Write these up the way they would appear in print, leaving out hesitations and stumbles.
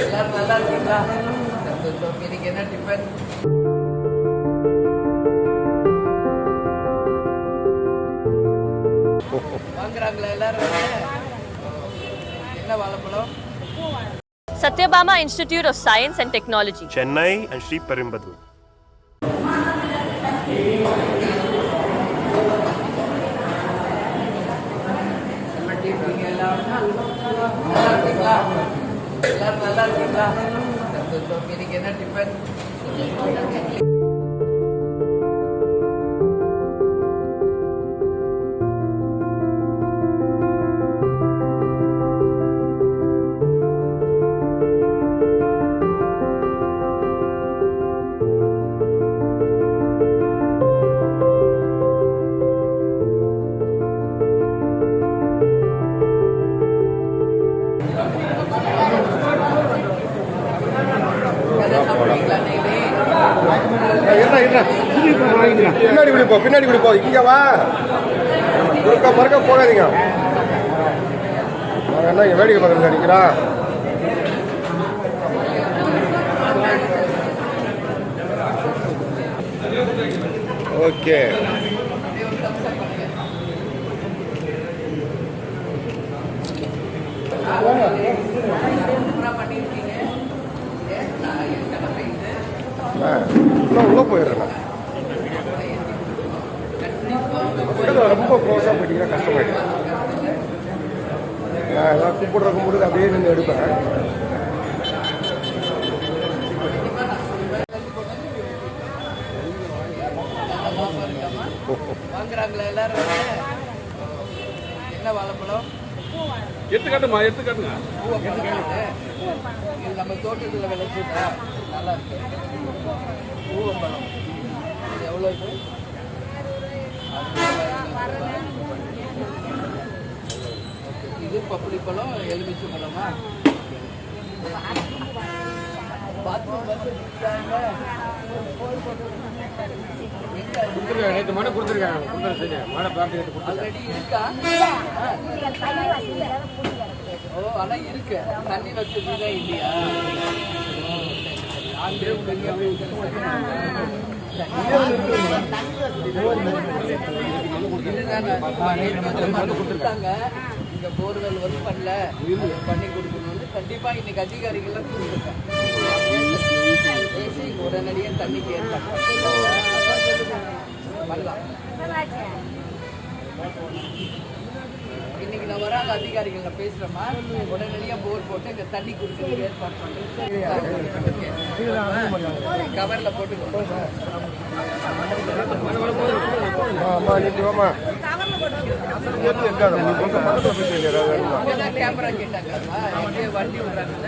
எல்லாரும் நல்லா இருக்கீங்களா? சந்தோஷம். இன்னைக்கு என்ன டிஃபன்? வாங்குறாங்களா எல்லாரும்? என்ன வாழைப்பழம்? Satyabama Institute of Science and Technology, Chennai and Sri Perumbudur. எல்லாரும் நல்லா இருக்கீங்களா? சந்தோஷம். இன்னைக்கு என்ன டிஃபன்? பின்னாடி குடிப்போ இங்க வா மறக்க போகாதீங்க. என்ன இங்க வேடிக்கை பார்க்கறது அடிக்கிறா? ஓகே உள்ள போயிடுறேன். ரொம்ப க்ளோஸாக போயிட்டீங்கன்னா கஷ்டமாயிடும். நான் எல்லாம் கும்பிடுறது அப்படியே நின்று எடுப்பேன். வாங்குறாங்களா எல்லாரும்? என்ன வாழைப்பழம்? எடுத்துக்காட்டுமா எடுத்துக்காட்டுங்க. இது நம்ம தோட்டத்தில் விளைச்சுட்டா நல்லா இருக்கு. பூவம்பழம் இது எவ்வளோ இது? இது பப்பளி பழம், எலுமிச்சை பழமா? பாத்ரூம் நேற்று மனு கொடுத்துருக்காங்க. மழை பார்த்து ஆல்ரெடி இருக்கா? ஓ, ஆனால் இருக்கு. தண்ணி வசதி தான் இல்லையா? கொடுத்தாங்க. இங்க போர்வெல் ஒர்க் பண்ணல, பண்ணி கொடுக்கணும்னு கண்டிப்பா இன்னைக்கு அதிகாரிகள்லாம் கொடுத்துருக்கேன். பேசி உடனடியாக தண்ணிக்கு ஏற்பாடு பண்ணலாம். இன்னைக்கு நான் வராங்க அதிகாரிகள் நான் பேசுறேம்மா. உடனடியாக போர் போட்டு இங்க தண்ணி குடிக்கிறதுக்கு ஏற்பாடு பண்ணுறேன். கவர்ல போட்டுக்கோ. கேமரா கேட்டாங்கம்மா, எங்கே வண்டி விடுறாங்கல்ல.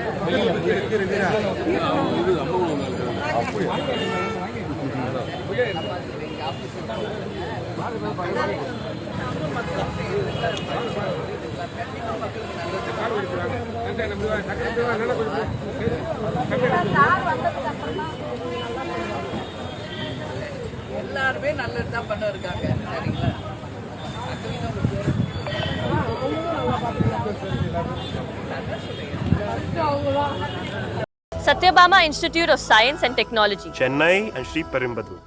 எல்லாருமே நல்லது தான் பண்ண இருக்காங்க. சரிங்களா? Satyabama Institute of Science and Technology, Chennai and Sri Perumbudur.